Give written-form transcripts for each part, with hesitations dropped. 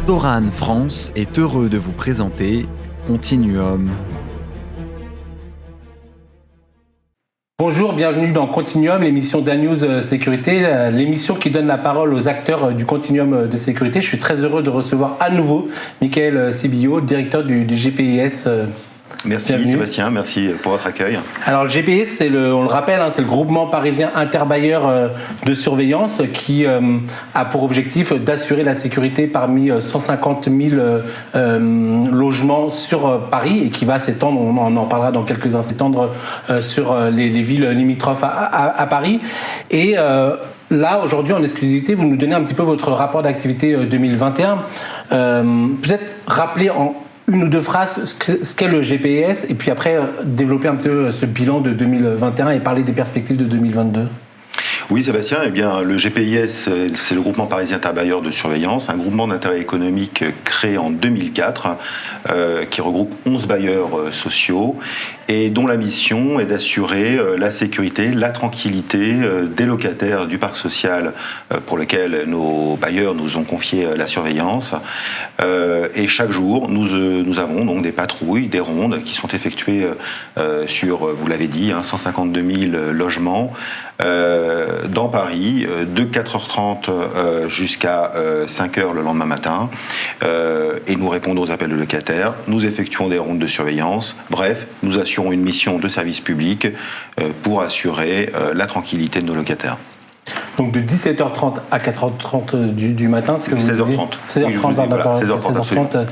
Doran France est heureux de vous présenter Continuum. Bonjour, bienvenue dans Continuum, l'émission d'A-News Sécurité, l'émission qui donne la parole aux acteurs du Continuum de sécurité. Je suis très heureux de recevoir à nouveau Michael Sibillot, directeur du GPIS. Merci bienvenue. Sébastien, merci pour votre accueil. Alors le GPIS, on le rappelle, c'est le groupement parisien interbailleur de surveillance qui a pour objectif d'assurer la sécurité parmi 150 000 logements sur Paris et qui va s'étendre, on en parlera dans quelques instants, s'étendre sur les villes limitrophes à Paris. Et là, aujourd'hui, en exclusivité, vous nous donnez un petit peu votre rapport d'activité 2021. Peut-être rappeler en une ou deux phrases ce qu'est le GPIS et puis après développer un peu ce bilan de 2021 et parler des perspectives de 2022. Oui Sébastien, eh bien, le GPIS, c'est le groupement parisien interbailleur de surveillance, un groupement d'intérêt économique créé en 2004 qui regroupe 11 bailleurs sociaux et dont la mission est d'assurer la sécurité, la tranquillité des locataires du parc social pour lequel nos bailleurs nous ont confié la surveillance. Et chaque jour, nous avons donc des patrouilles, des rondes qui sont effectuées sur, vous l'avez dit, 152 000 logements dans Paris, de 4h30 jusqu'à 5h le lendemain matin. Et nous répondons aux appels de locataires, nous effectuons des rondes de surveillance. Bref, nous assurons une mission de service public pour assurer la tranquillité de nos locataires. Donc de 17h30 à 4h30 du matin, c'est comme 16h30. 16h30, d'accord. 16h30.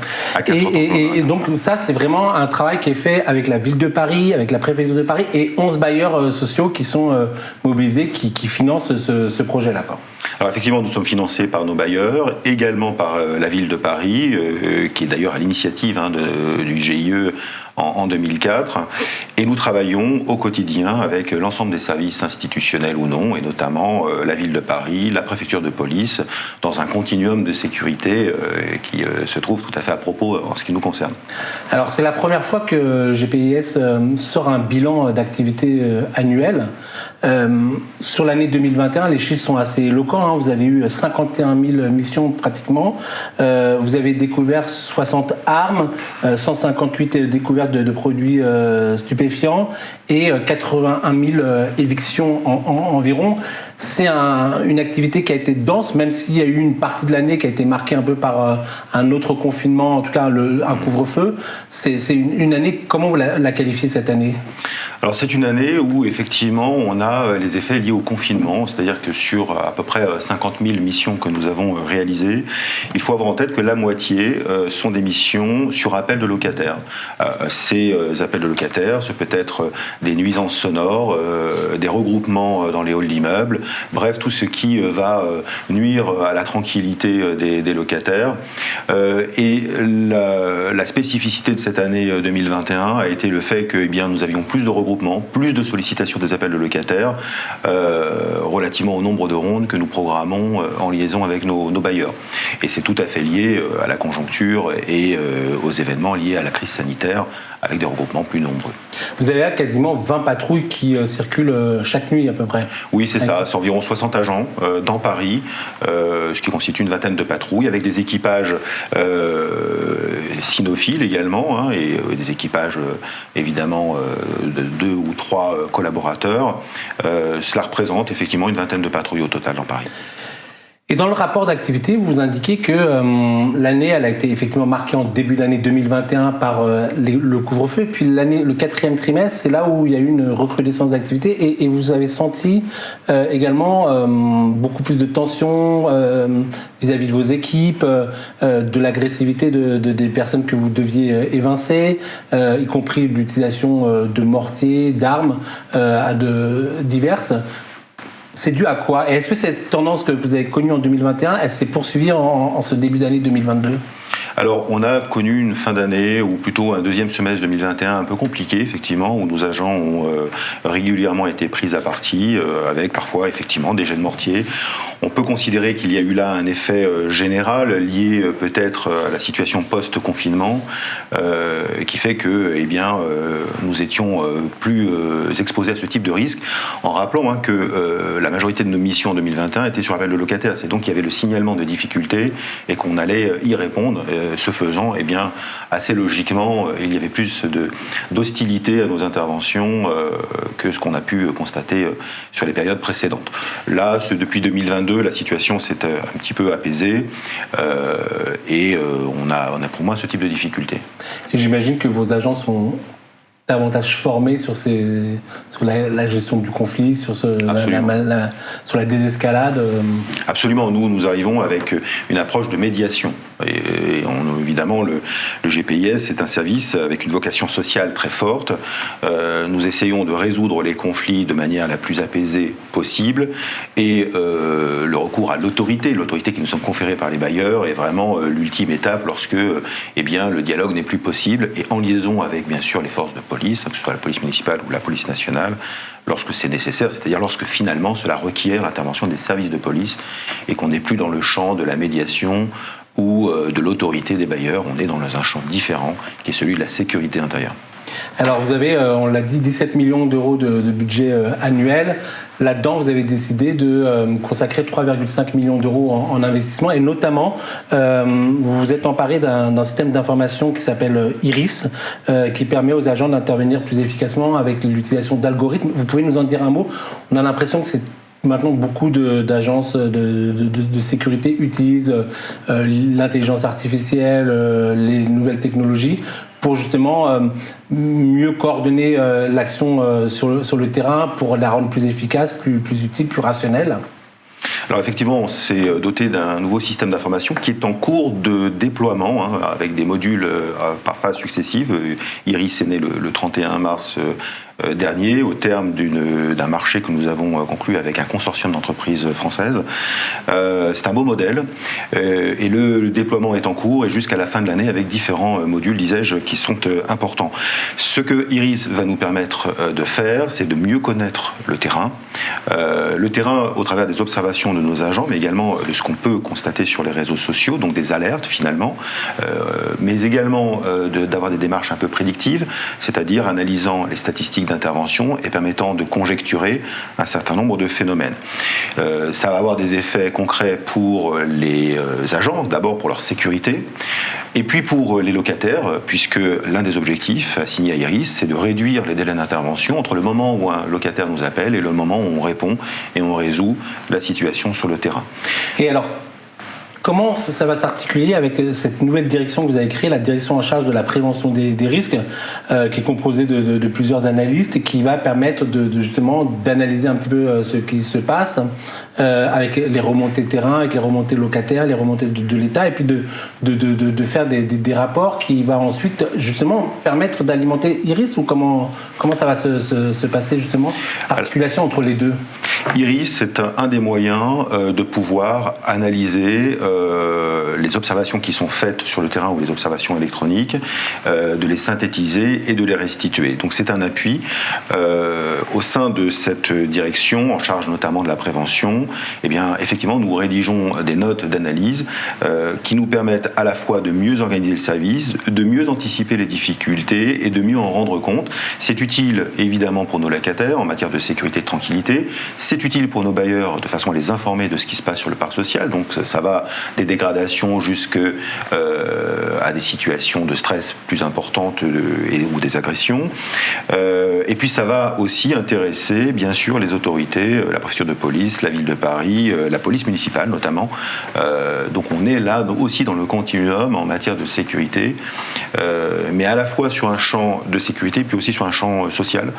Et donc ça, c'est vraiment un travail qui est fait avec la ville de Paris, avec la préfecture de Paris et 11 bailleurs sociaux qui sont mobilisés, qui financent ce projet-là, quoi. Alors effectivement, nous sommes financés par nos bailleurs, également par la ville de Paris, qui est d'ailleurs à l'initiative du GIE en 2004. Et nous travaillons au quotidien avec l'ensemble des services institutionnels ou non, et notamment la ville de Paris, la préfecture de police, dans un continuum de sécurité qui se trouve tout à fait à propos en ce qui nous concerne. Alors c'est la première fois que GPIS sort un bilan d'activité annuel. Sur l'année 2021, les chiffres sont assez éloquents. Vous avez eu 51 000 missions pratiquement. Vous avez découvert 60 armes, 158 découvertes de produits stupéfiants et 81 000 évictions environ. C'est une activité qui a été dense, même s'il y a eu une partie de l'année qui a été marquée un peu par un autre confinement, en tout cas un couvre-feu. C'est une année, comment vous la qualifiez cette année ? Alors c'est une année où effectivement on a les effets liés au confinement, c'est-à-dire que sur à peu près 50 000 missions que nous avons réalisées, il faut avoir en tête que la moitié sont des missions sur appel de locataires. Ces appels de locataires, ce peut être des nuisances sonores, des regroupements dans les halls d'immeubles, bref tout ce qui va nuire à la tranquillité des locataires. Et la spécificité de cette année 2021 a été le fait que nous avions plus de regroupements, plus de sollicitations des appels de locataires relativement au nombre de rondes que nous programmons en liaison avec nos bailleurs. Et c'est tout à fait lié à la conjoncture et aux événements liés à la crise sanitaire avec des regroupements plus nombreux. Vous avez là quasiment 20 patrouilles qui circulent chaque nuit à peu près. Oui, c'est ça. C'est environ 60 agents dans Paris, ce qui constitue une vingtaine de patrouilles, avec des équipages cynophiles également, et des équipages évidemment de 2 ou 3 collaborateurs. Cela représente effectivement une vingtaine de patrouilles au total dans Paris. Et dans le rapport d'activité, vous indiquez que l'année, elle a été effectivement marquée en début d'année 2021 par le couvre-feu, et puis le 4e trimestre, c'est là où il y a eu une recrudescence d'activité, et vous avez senti également beaucoup plus de tension vis-à-vis de vos équipes, de l'agressivité des personnes que vous deviez évincer, y compris l'utilisation de mortiers, d'armes diverses. C'est dû à quoi ? Et est-ce que cette tendance que vous avez connue en 2021, elle s'est poursuivie en ce début d'année 2022 ? Alors, on a connu une fin d'année, ou plutôt un deuxième semestre 2021 un peu compliqué, effectivement, où nos agents ont régulièrement été pris à partie, avec parfois, effectivement, des jets de mortier. On peut considérer qu'il y a eu là un effet général lié peut-être à la situation post-confinement qui fait que nous étions plus exposés à ce type de risque, en rappelant que la majorité de nos missions en 2021 étaient sur appel de locataires. C'est donc qu'il y avait le signalement de difficultés et qu'on allait y répondre. Ce faisant, assez logiquement, il y avait plus d'hostilité à nos interventions que ce qu'on a pu constater sur les périodes précédentes. Là, depuis 2022, la situation s'est un petit peu apaisée et on a pour moi ce type de difficultés. Et j'imagine que vos agents sont davantage formés sur la gestion du conflit, sur la désescalade. Absolument, nous arrivons avec une approche de médiation. Et évidemment, le GPIS est un service avec une vocation sociale très forte. Nous essayons de résoudre les conflits de manière la plus apaisée possible. Et le recours à l'autorité qui nous sont conférées par les bailleurs, est vraiment l'ultime étape lorsque le dialogue n'est plus possible. Et en liaison avec, bien sûr, les forces de police, que ce soit la police municipale ou la police nationale, lorsque c'est nécessaire, c'est-à-dire lorsque finalement cela requiert l'intervention des services de police et qu'on n'est plus dans le champ de la médiation ou de l'autorité des bailleurs, on est dans un champ différent qui est celui de la sécurité intérieure. Alors vous avez, on l'a dit, 17 millions d'euros de budget annuel. Là-dedans, vous avez décidé de consacrer 3,5 millions d'euros en investissement et notamment, vous vous êtes emparé d'un système d'information qui s'appelle IRIS, qui permet aux agents d'intervenir plus efficacement avec l'utilisation d'algorithmes. Vous pouvez nous en dire un mot ? On a l'impression que c'est maintenant, beaucoup d'agences de sécurité utilisent l'intelligence artificielle, les nouvelles technologies pour justement mieux coordonner l'action sur le terrain pour la rendre plus efficace, plus utile, plus rationnelle. Alors effectivement, on s'est doté d'un nouveau système d'information qui est en cours de déploiement, avec des modules par phase successive. IRIS est né le 31 mars dernier, au terme d'un marché que nous avons conclu avec un consortium d'entreprises françaises. C'est un beau modèle et le déploiement est en cours et jusqu'à la fin de l'année avec différents modules, disais-je, qui sont importants. Ce que IRIS va nous permettre de faire, c'est de mieux connaître le terrain au travers des observations de nos agents, mais également de ce qu'on peut constater sur les réseaux sociaux, donc des alertes finalement, mais également d'avoir des démarches un peu prédictives, c'est-à-dire analysant les statistiques d'intervention et permettant de conjecturer un certain nombre de phénomènes. Ça va avoir des effets concrets pour les agents, d'abord pour leur sécurité, et puis pour les locataires, puisque l'un des objectifs assignés à IRIS, c'est de réduire les délais d'intervention entre le moment où un locataire nous appelle et le moment où on répond et on résout la situation sur le terrain. Et alors, comment ça va s'articuler avec cette nouvelle direction que vous avez créée, la direction en charge de la prévention des risques, qui est composée de plusieurs analystes et qui va permettre justement d'analyser un petit peu ce qui se passe avec les remontées terrain, avec les remontées locataires, les remontées de l'État, et puis de faire des rapports qui va ensuite justement permettre d'alimenter IRIS, ou comment ça va se passer justement, l'articulation entre les deux? IRIS est un des moyens de pouvoir analyser les observations qui sont faites sur le terrain ou les observations électroniques, de les synthétiser et de les restituer. Donc c'est un appui au sein de cette direction, en charge notamment de la prévention. Eh bien, effectivement, nous rédigeons des notes d'analyse qui nous permettent à la fois de mieux organiser le service, de mieux anticiper les difficultés et de mieux en rendre compte. C'est utile évidemment pour nos locataires en matière de sécurité et de tranquillité. C'est utile pour nos bailleurs de façon à les informer de ce qui se passe sur le parc social. Donc ça va des dégradations jusqu'à des situations de stress plus importantes ou des agressions. Et puis ça va aussi intéresser bien sûr les autorités, la préfecture de police, la ville de Paris, la police municipale notamment. Donc on est là aussi dans le continuum en matière de sécurité, mais à la fois sur un champ de sécurité puis aussi sur un champ social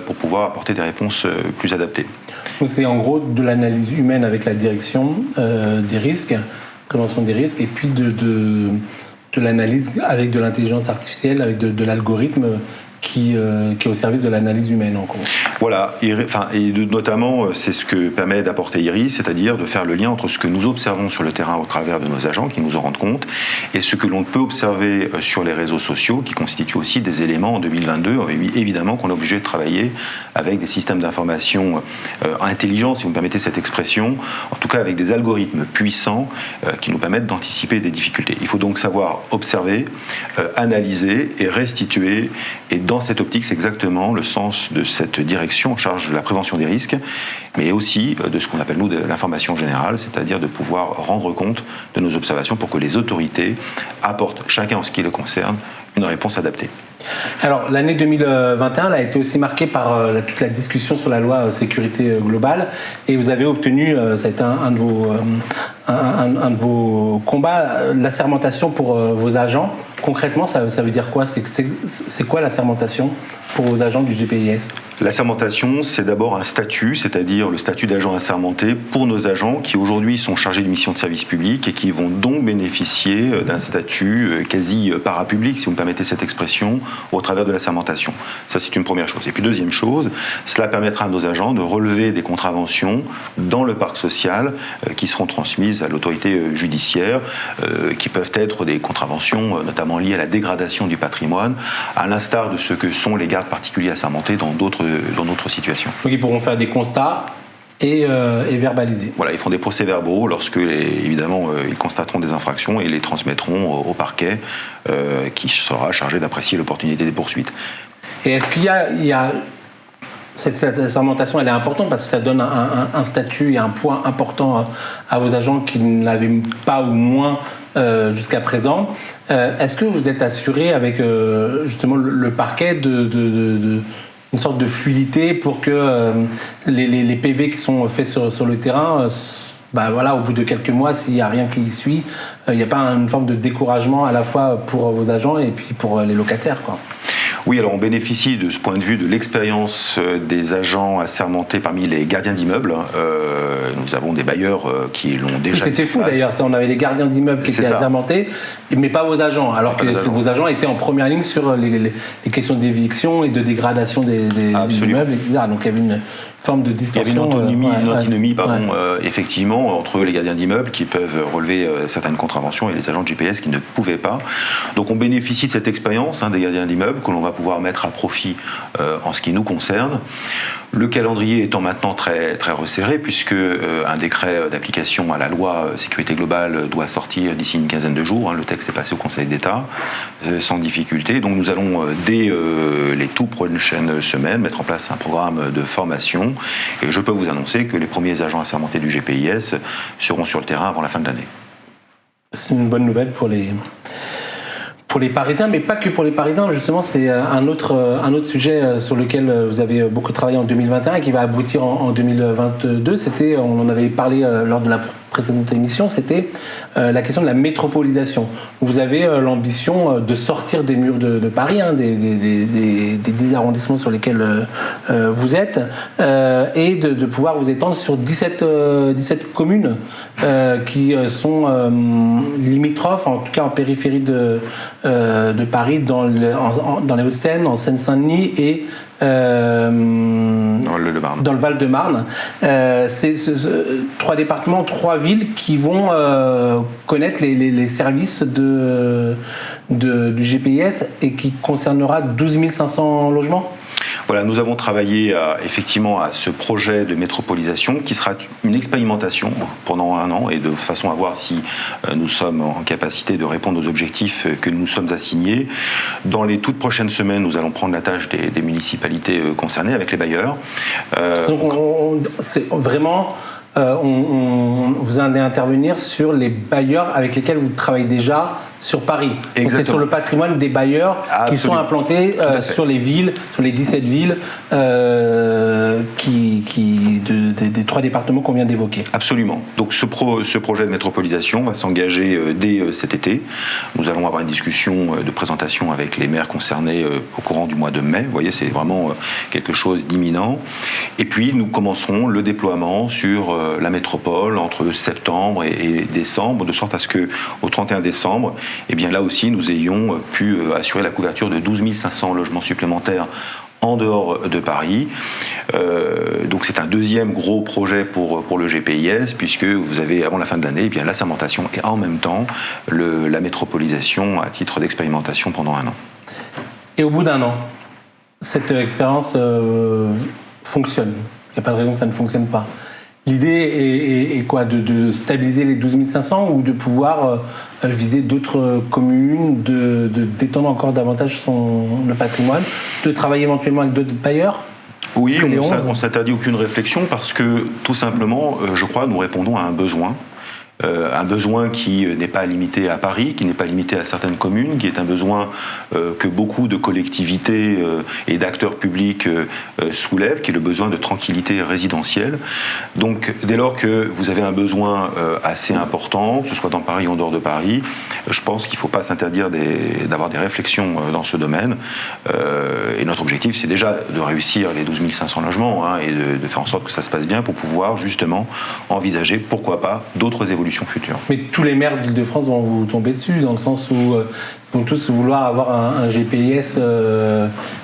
pour pouvoir apporter des réponses plus adaptées. Donc c'est en gros de l'analyse humaine avec la direction des risques, prévention des risques, et puis de l'analyse avec de l'intelligence artificielle, avec de l'algorithme qui est au service de l'analyse humaine en gros. Voilà, notamment, c'est ce que permet d'apporter Iris, c'est-à-dire de faire le lien entre ce que nous observons sur le terrain au travers de nos agents, qui nous en rendent compte, et ce que l'on peut observer sur les réseaux sociaux, qui constituent aussi des éléments en 2022, évidemment qu'on est obligé de travailler avec des systèmes d'information intelligents, si vous me permettez cette expression, en tout cas avec des algorithmes puissants qui nous permettent d'anticiper des difficultés. Il faut donc savoir observer, analyser et restituer, et dans cette optique, c'est exactement le sens de cette direction en charge de la prévention des risques, mais aussi de ce qu'on appelle, nous, de l'information générale, c'est-à-dire de pouvoir rendre compte de nos observations pour que les autorités apportent, chacun en ce qui le concerne, une réponse adaptée. Alors, l'année 2021 elle a été aussi marquée par toute la discussion sur la loi sécurité globale, et vous avez obtenu, ça a été un de vos combats, l'assermentation pour vos agents. Concrètement, ça veut dire quoi ? C'est quoi l'assermentation pour vos agents du GPIS ? L'assermentation, c'est d'abord un statut, c'est-à-dire le statut d'agent assermenté pour nos agents qui aujourd'hui sont chargés d'une mission de service public et qui vont donc bénéficier d'un statut quasi parapublic, si vous me permettez cette expression, au travers de l'assermentation. Ça, c'est une première chose. Et puis deuxième chose, cela permettra à nos agents de relever des contraventions dans le parc social qui seront transmises à l'autorité judiciaire, qui peuvent être des contraventions notamment liées à la dégradation du patrimoine, à l'instar de ce que sont les gardes particuliers assermentés dans d'autres situations. Donc ils pourront faire des constats et verbaliser. Voilà, ils font des procès-verbaux lorsque, évidemment, ils constateront des infractions et les transmettront au parquet qui sera chargé d'apprécier l'opportunité des poursuites. Et est-ce qu'il y a cette assermentation, elle est importante parce que ça donne un statut et un poids important à vos agents qui ne l'avaient pas ou moins jusqu'à présent. Est-ce que vous êtes assuré avec justement le parquet de une sorte de fluidité pour que les PV qui sont faits sur le terrain, au bout de quelques mois, s'il n'y a rien qui suit, il n'y a pas une forme de découragement à la fois pour vos agents et puis pour les locataires, quoi. Oui, alors on bénéficie de ce point de vue de l'expérience des agents assermentés parmi les gardiens d'immeubles. Nous avons des bailleurs qui l'ont déjà... C'était fou d'ailleurs, ça, on avait les gardiens d'immeubles qui étaient assermentés, mais pas vos agents, alors que vos agents étaient en première ligne sur les questions d'éviction et de dégradation des immeubles, etc. Donc il y avait une forme de distorsion. Il y avait une antinomie, effectivement, entre les gardiens d'immeubles qui peuvent relever certaines contraventions et les agents de GPS qui ne pouvaient pas. Donc on bénéficie de cette expérience des gardiens d'immeubles que l'on va pouvoir mettre à profit en ce qui nous concerne. Le calendrier étant maintenant très, très resserré, puisque un décret d'application à la loi sécurité globale doit sortir d'ici une quinzaine de jours. Le texte est passé au Conseil d'État sans difficulté. Donc nous allons, dès les toutes prochaines semaines, mettre en place un programme de formation. Et je peux vous annoncer que les premiers agents assermentés du GPIS seront sur le terrain avant la fin de l'année. C'est une bonne nouvelle pour les Parisiens, mais pas que pour les Parisiens. Justement, c'est un autre sujet sur lequel vous avez beaucoup travaillé en 2021 et qui va aboutir en 2022. On en avait parlé lors de la précédente émission, c'était la question de la métropolisation. Vous avez l'ambition de sortir des murs de Paris, des 10 arrondissements sur lesquels vous êtes, et de pouvoir vous étendre sur 17 communes qui sont limitrophes, en tout cas en périphérie de Paris, dans les Hauts-de-Seine, en Seine-Saint-Denis et dans le Val-de-Marne. C'est 3 départements, 3 villes qui vont connaître les services du GPIS et qui concernera 12 500 logements. Voilà, nous avons travaillé effectivement à ce projet de métropolisation qui sera une expérimentation pendant 1 an et de façon à voir si nous sommes en capacité de répondre aux objectifs que nous nous sommes assignés. Dans les toutes prochaines semaines, nous allons prendre la tâche des municipalités concernées avec les bailleurs. Donc c'est vraiment... vous allez intervenir sur les bailleurs avec lesquels vous travaillez déjà sur Paris. Donc c'est sur le patrimoine des bailleurs qui sont implantés sur les villes, sur les 17 villes des 3 départements qu'on vient d'évoquer. Absolument. Donc ce projet de métropolisation va s'engager dès cet été. Nous allons avoir une discussion de présentation avec les maires concernés au courant du mois de mai. Vous voyez, c'est vraiment quelque chose d'imminent. Et puis nous commencerons le déploiement sur la métropole entre septembre et décembre, de sorte à ce qu'au 31 décembre, eh bien là aussi, nous ayons pu assurer la couverture de 12 500 logements supplémentaires en dehors de Paris. Donc c'est un deuxième gros projet pour le GPIS, puisque vous avez, avant la fin de l'année, eh bien, l'assermentation et en même temps la métropolisation à titre d'expérimentation pendant 1 an. Et au bout d'1 an, cette expérience fonctionne. Il n'y a pas de raison que ça ne fonctionne pas. L'idée est quoi? De stabiliser les 12 500 ou de pouvoir viser d'autres communes, de d'étendre encore davantage le patrimoine, de travailler éventuellement avec d'autres bailleurs? Oui, on ne s'interdit aucune réflexion parce que, tout simplement, je crois, nous répondons à un besoin. Un besoin qui n'est pas limité à Paris, qui n'est pas limité à certaines communes, qui est un besoin que beaucoup de collectivités et d'acteurs publics soulèvent, qui est le besoin de tranquillité résidentielle. Donc dès lors que vous avez un besoin assez important, que ce soit dans Paris ou en dehors de Paris, je pense qu'il ne faut pas s'interdire d'avoir des réflexions dans ce domaine. Et notre objectif, c'est déjà de réussir les 12 500 logements et de faire en sorte que ça se passe bien pour pouvoir justement envisager, pourquoi pas, d'autres évolutions futures. Mais tous les maires d'Île-de-France vont vous tomber dessus, dans le sens où ils vont tous vouloir avoir un GPIS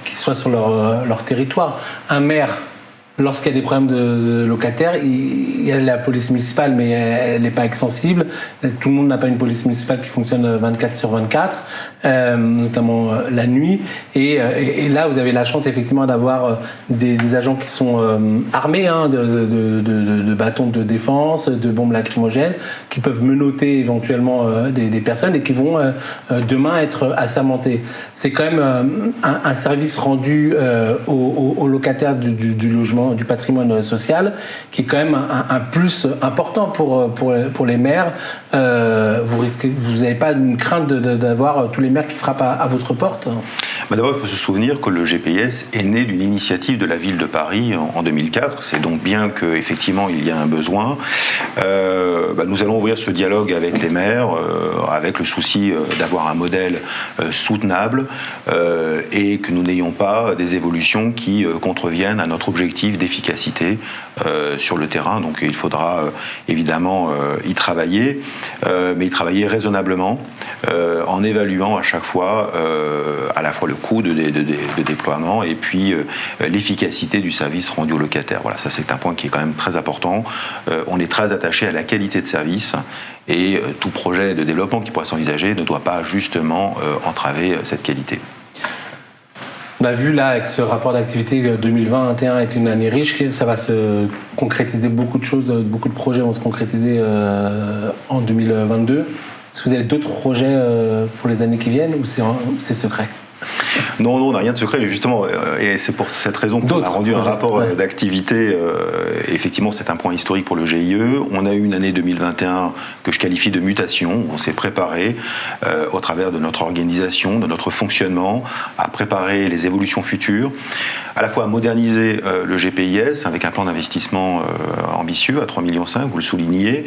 qui soit sur leur territoire. Un maire, lorsqu'il y a des problèmes de locataires, il y a la police municipale, mais elle n'est pas extensible. Tout le monde n'a pas une police municipale qui fonctionne 24/24, notamment la nuit. Et là, vous avez la chance effectivement d'avoir des agents qui sont armés de bâtons de défense, de bombes lacrymogènes, qui peuvent menotter éventuellement des personnes et qui vont demain être assermentés. C'est quand même un service rendu aux locataires du logement, du patrimoine social, qui est quand même un plus important pour les maires. Vous n'avez pas une crainte d'avoir tous les maires qui frappent à votre porte? D'abord, il faut se souvenir que le GPIS est né d'une initiative de la ville de Paris en 2004. C'est donc bien qu'effectivement il y a un besoin. Nous allons ouvrir ce dialogue avec les maires, avec le souci d'avoir un modèle soutenable et que nous n'ayons pas des évolutions qui contreviennent à notre objectif d'efficacité sur le terrain. Donc il faudra évidemment y travailler, mais y travailler raisonnablement, en évaluant à chaque fois à la fois le coût de déploiement et puis l'efficacité du service rendu aux locataires. Voilà, ça c'est un point qui est quand même très important. On est très attaché à la qualité de service et tout projet de développement qui pourrait s'envisager ne doit pas justement entraver cette qualité. On a vu là avec ce rapport d'activité 2020-2021 est une année riche, ça va se concrétiser, beaucoup de choses, beaucoup de projets vont se concrétiser en 2022. Est-ce que vous avez d'autres projets pour les années qui viennent ou c'est secret? Non, on n'a rien de secret, justement, et c'est pour cette raison qu'on a rendu un rapport d'activité. Effectivement, c'est un point historique pour le GIE. On a eu une année 2021 que je qualifie de mutation. On s'est préparé au travers de notre organisation, de notre fonctionnement, à préparer les évolutions futures, à la fois à moderniser le GPIS avec un plan d'investissement ambitieux à 3,5 millions, vous le soulignez,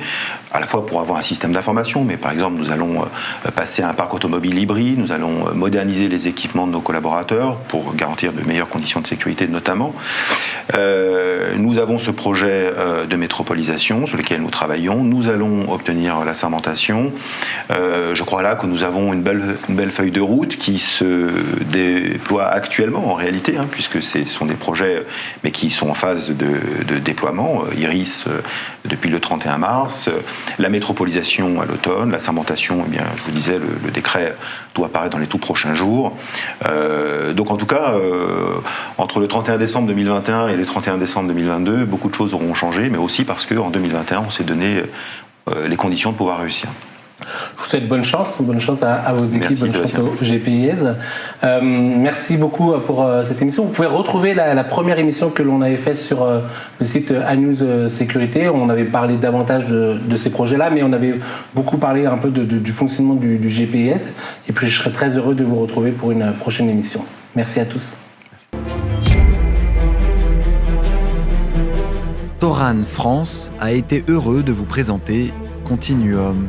à la fois pour avoir un système d'information, mais par exemple, nous allons passer à un parc automobile hybride, nous allons moderniser les équipements de nos collaborateurs pour garantir de meilleures conditions de sécurité notamment. Nous avons ce projet de métropolisation sur lequel nous travaillons. Nous allons obtenir la sermentation. Je crois là que nous avons une belle feuille de route qui se déploie actuellement en réalité, puisque ce sont des projets mais qui sont en phase de déploiement. Iris depuis le 31 mars, la métropolisation à l'automne, la sermentation, eh bien, je vous disais, le décret doit apparaître dans les tout prochains jours. Donc en tout cas, entre le 31 décembre 2021 et le 31 décembre 2022, beaucoup de choses auront changé, mais aussi parce qu'en 2021, on s'est donné les conditions de pouvoir réussir. Je vous souhaite bonne chance à vos équipes, bonne chance au GPIS. Merci beaucoup pour cette émission. Vous pouvez retrouver la première émission que l'on avait faite sur le site ANews Sécurité. On avait parlé davantage de ces projets-là, mais on avait beaucoup parlé un peu du fonctionnement du GPIS. Et puis je serai très heureux de vous retrouver pour une prochaine émission. Merci à tous. Toran France a été heureux de vous présenter Continuum.